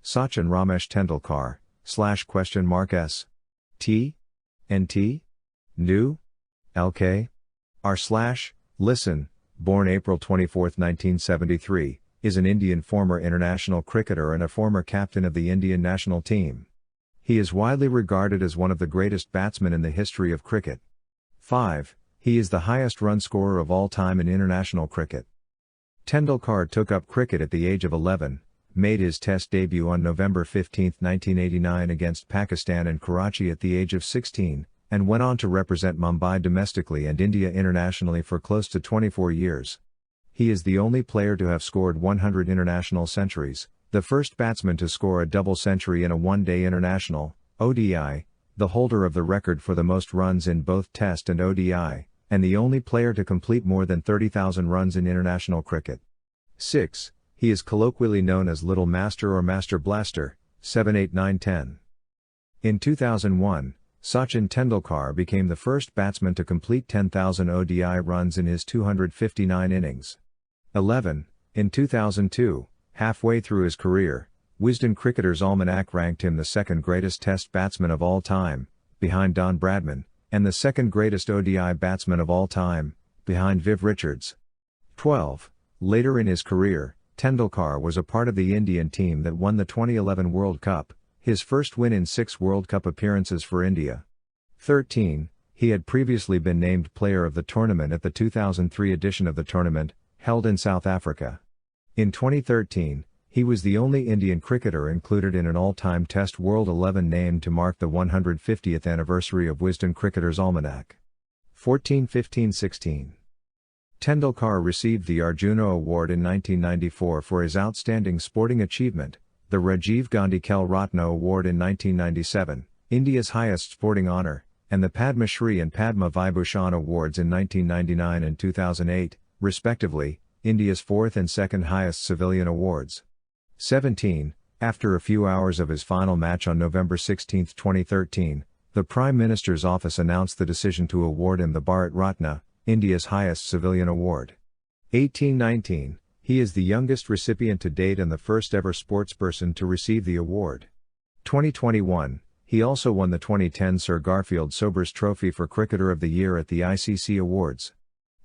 Sachin Ramesh Tendulkar, /?S. T? NT? New? LK? R/ Listen, born April 24, 1973, is an Indian former international cricketer and a former captain of the Indian national team. He is widely regarded as one of the greatest batsmen in the history of cricket. 5. He is the highest run scorer of all time in international cricket. Tendulkar took up cricket at the age of 11, made his Test debut on November 15, 1989 against Pakistan in Karachi at the age of 16, and went on to represent Mumbai domestically and India internationally for close to 24 years. He is the only player to have scored 100 international centuries, the first batsman to score a double century in a one-day international, ODI, the holder of the record for the most runs in both Test and ODI, and the only player to complete more than 30,000 runs in international cricket. 6. He is colloquially known as Little Master or Master Blaster, 7, 8, 9, 10. In 2001, Sachin Tendulkar became the first batsman to complete 10,000 ODI runs in his 259 innings. 11. In 2002, halfway through his career, Wisden Cricketer's Almanac ranked him the second greatest Test batsman of all time, behind Don Bradman, and the second greatest ODI batsman of all time, behind Viv Richards. 12. Later in his career, Tendulkar was a part of the Indian team that won the 2011 World Cup, his first win in 6 World Cup appearances for India. 13. He had previously been named player of the tournament at the 2003 edition of the tournament, held in South Africa. In 2013, he was the only Indian cricketer included in an all-time Test World 11 named to mark the 150th anniversary of Wisden Cricketer's Almanac. 14, 15, 16. Tendulkar received the Arjuna Award in 1994 for his outstanding sporting achievement, the Rajiv Gandhi Khel Ratna Award in 1997, India's highest sporting honour, and the Padma Shri and Padma Vibhushan Awards in 1999 and 2008, respectively, India's fourth and second highest civilian awards. 17. After a few hours of his final match on November 16, 2013, the Prime Minister's office announced the decision to award him the Bharat Ratna, India's highest civilian award. 18-19, he is the youngest recipient to date and the first ever sportsperson to receive the award. 2021, he also won the 2010 Sir Garfield Sobers Trophy for Cricketer of the Year at the ICC Awards.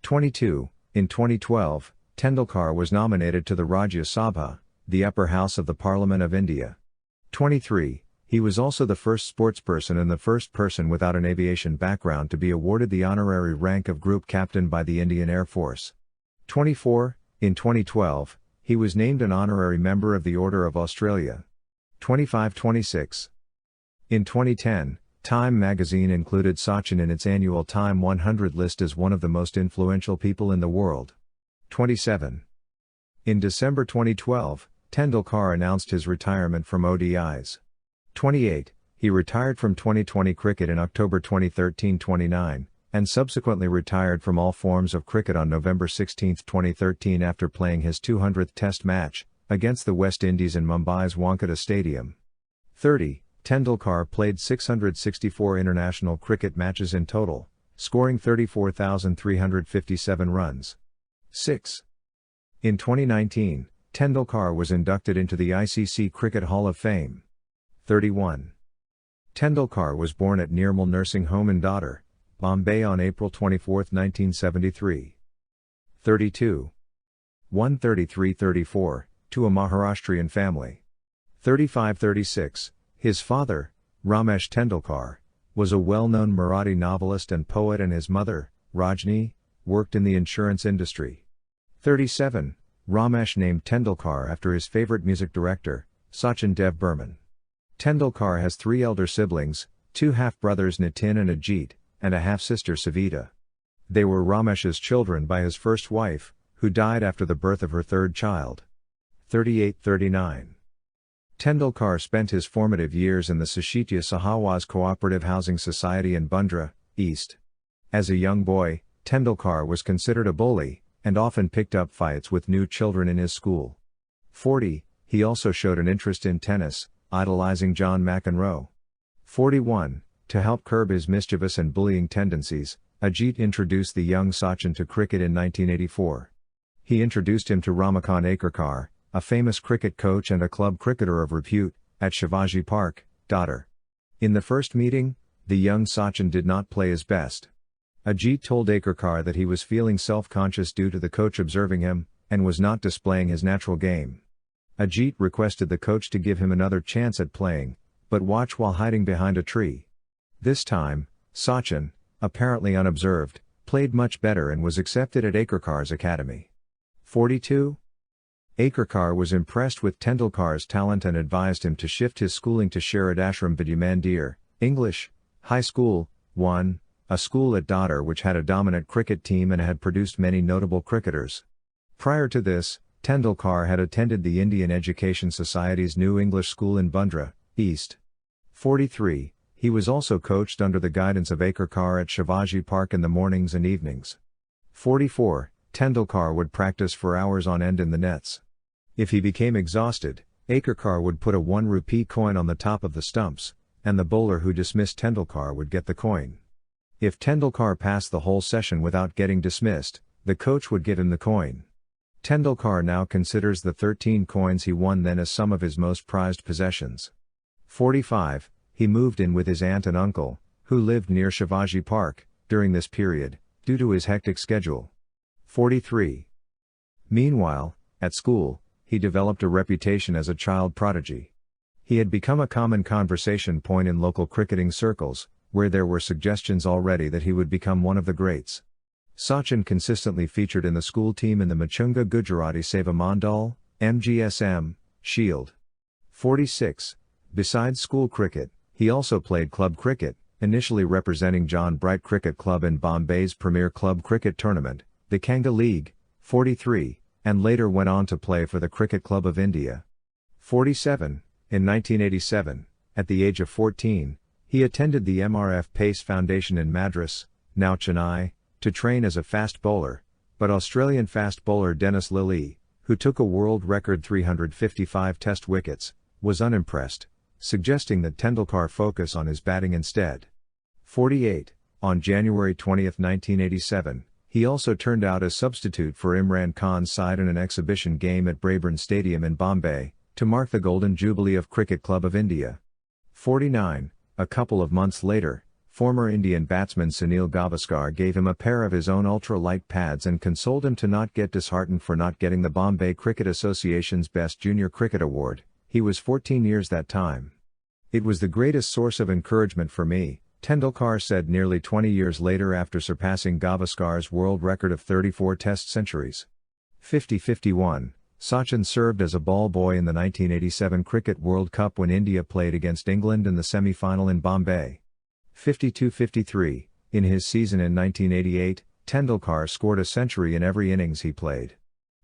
22, in 2012, Tendulkar was nominated to the Rajya Sabha, the upper house of the Parliament of India. 23, he was also the first sportsperson and the first person without an aviation background to be awarded the honorary rank of Group Captain by the Indian Air Force. 24, in 2012, he was named an honorary member of the Order of Australia. 25-26. In 2010, Time magazine included Sachin in its annual Time 100 list as one of the most influential people in the world. 27. In December 2012, Tendulkar announced his retirement from ODIs. 28. He retired from 2020 cricket in October 2013. 29, and subsequently retired from all forms of cricket on November 16, 2013 after playing his 200th Test match, against the West Indies in Mumbai's Wankhede Stadium. 30. Tendulkar played 664 international cricket matches in total, scoring 34,357 runs. 6. In 2019, Tendulkar was inducted into the ICC Cricket Hall of Fame. 31. Tendulkar was born at Nirmal Nursing Home in Dadar, Bombay on April 24, 1973. 32. 133-34, to a Maharashtrian family. 35-36, his father, Ramesh Tendulkar, was a well-known Marathi novelist and poet and his mother, Rajni, worked in the insurance industry. 37. Ramesh named Tendulkar after his favorite music director, Sachin Dev Burman. Tendulkar has 3 elder siblings, 2 half-brothers Nitin and Ajit, and a half-sister Savita. They were Ramesh's children by his first wife, who died after the birth of her third child. 38-39. Tendulkar spent his formative years in the Sashitya Sahawaz Cooperative Housing Society in Bandra, East. As a young boy, Tendulkar was considered a bully, and often picked up fights with new children in his school. 40. He also showed an interest in tennis, idolizing John McEnroe. 41. To help curb his mischievous and bullying tendencies, Ajit introduced the young Sachin to cricket in 1984. He introduced him to Ramakant Akerkar, a famous cricket coach and a club cricketer of repute, at Shivaji Park, Dadar. In the first meeting, the young Sachin did not play his best. Ajit told Akerkar that he was feeling self-conscious due to the coach observing him, and was not displaying his natural game. Ajit requested the coach to give him another chance at playing, but watch while hiding behind a tree. This time, Sachin, apparently unobserved, played much better and was accepted at Akerkar's academy. 42. Akerkar was impressed with Tendulkar's talent and advised him to shift his schooling to Sharad Ashram Vidya Mandir, English, High School, 1, a school at Dadar which had a dominant cricket team and had produced many notable cricketers. Prior to this, Tendulkar had attended the Indian Education Society's New English School in Bandra, East. 43. He was also coached under the guidance of Akerkar at Shivaji Park in the mornings and evenings. 44. Tendulkar would practice for hours on end in the nets. If he became exhausted, Akerkar would put a 1 rupee coin on the top of the stumps, and the bowler who dismissed Tendulkar would get the coin. If Tendulkar passed the whole session without getting dismissed, the coach would give him the coin. Tendulkar now considers the 13 coins he won then as some of his most prized possessions. 45. He moved in with his aunt and uncle, who lived near Shivaji Park, during this period, due to his hectic schedule. 43. Meanwhile, at school, he developed a reputation as a child prodigy. He had become a common conversation point in local cricketing circles, where there were suggestions already that he would become one of the greats. Sachin consistently featured in the school team in the Machunga Gujarati Seva Mandal, MGSM, Shield. 46. Besides school cricket, he also played club cricket, initially representing John Bright Cricket Club in Bombay's premier club cricket tournament, the Kanga League, 43, and later went on to play for the Cricket Club of India. 47. In 1987, at the age of 14, he attended the MRF Pace Foundation in Madras, now Chennai, to train as a fast bowler, but Australian fast bowler Dennis Lillee, who took a world record 355 test wickets, was unimpressed, suggesting that Tendulkar focus on his batting instead. 48. On January 20, 1987, he also turned out as substitute for Imran Khan's side in an exhibition game at Brabourne Stadium in Bombay, to mark the Golden Jubilee of Cricket Club of India. 49. A couple of months later, former Indian batsman Sunil Gavaskar gave him a pair of his own ultra-light pads and consoled him to not get disheartened for not getting the Bombay Cricket Association's Best Junior Cricket Award. He was 14 years that time. It was the greatest source of encouragement for me, Tendulkar said nearly 20 years later after surpassing Gavaskar's world record of 34 test centuries. 50-51, Sachin served as a ball boy in the 1987 Cricket World Cup when India played against England in the semi-final in Bombay. 52-53, in his season in 1988, Tendulkar scored a century in every innings he played.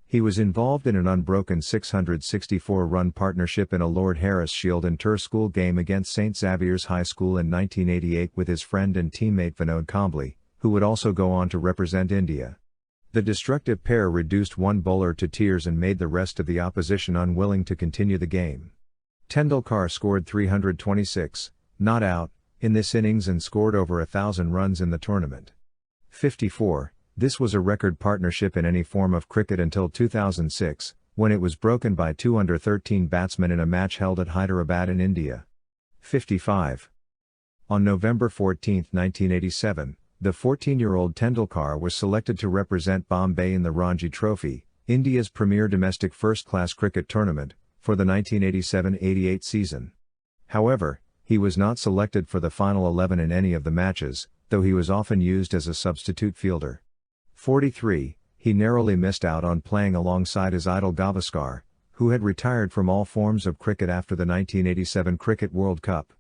He was involved in an unbroken 664-run partnership in a Lord Harris Shield inter-school game against St. Xavier's High School in 1988 with his friend and teammate Vinod Kambli, who would also go on to represent India. The destructive pair reduced one bowler to tears and made the rest of the opposition unwilling to continue the game. Tendulkar scored 326, not out, in this innings and scored over 1,000 runs in the tournament. 54. This was a record partnership in any form of cricket until 2006, when it was broken by two under-13 batsmen in a match held at Hyderabad in India. 55. On November 14, 1987, the 14-year-old Tendulkar was selected to represent Bombay in the Ranji Trophy, India's premier domestic first-class cricket tournament, for the 1987-88 season. However, he was not selected for the final 11 in any of the matches, though he was often used as a substitute fielder. 43. He narrowly missed out on playing alongside his idol Gavaskar, who had retired from all forms of cricket after the 1987 Cricket World Cup.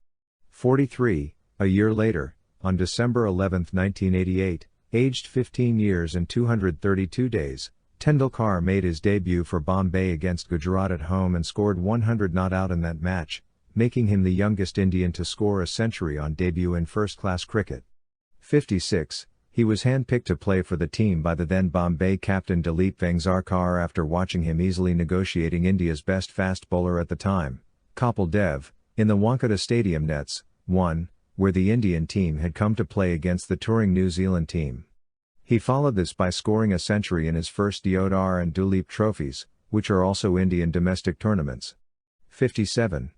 43. A year later, on December 11, 1988, aged 15 years and 232 days, Tendulkar made his debut for Bombay against Gujarat at home and scored 100 not out in that match, making him the youngest Indian to score a century on debut in first-class cricket. 56. He was handpicked to play for the team by the then Bombay captain Dileep Vengsarkar after watching him easily negotiating India's best fast bowler at the time, Kapil Dev, in the Wankhede Stadium nets, 1, where the Indian team had come to play against the touring New Zealand team. He followed this by scoring a century in his first Deodar and Duleep trophies, which are also Indian domestic tournaments. 57.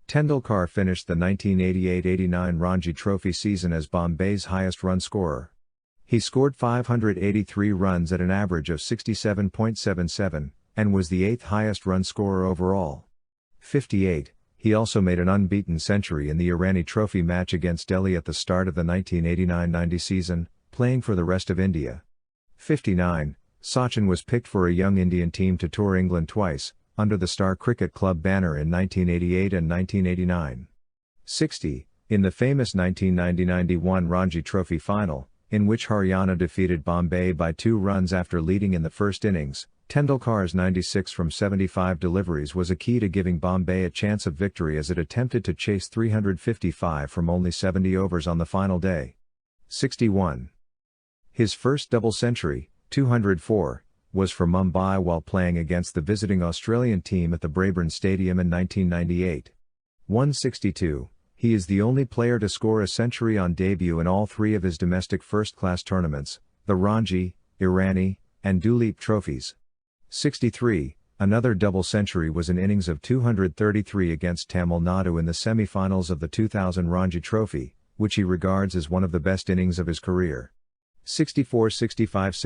Tendulkar finished the 1988-89 Ranji Trophy season as Bombay's highest run scorer. He scored 583 runs at an average of 67.77, and was the 8th highest run scorer overall. 58. He also made an unbeaten century in the Irani Trophy match against Delhi at the start of the 1989-90 season, playing for the rest of India. 59. Sachin was picked for a young Indian team to tour England twice, under the Star Cricket Club banner in 1988 and 1989. 60. In the famous 1990-91 Ranji Trophy final, in which Haryana defeated Bombay by 2 runs after leading in the first innings, Tendulkar's 96 from 75 deliveries was a key to giving Bombay a chance of victory as it attempted to chase 355 from only 70 overs on the final day. 61. His first double century, 204, was for Mumbai while playing against the visiting Australian team at the Brabourne Stadium in 1998. 162. He is the only player to score a century on debut in all 3 of his domestic first-class tournaments, the Ranji, Irani, and Duleep trophies. 63. Another double century was an innings of 233 against Tamil Nadu in the semi-finals of the 2000 Ranji Trophy, which he regards as one of the best innings of his career. 64, 65, 66.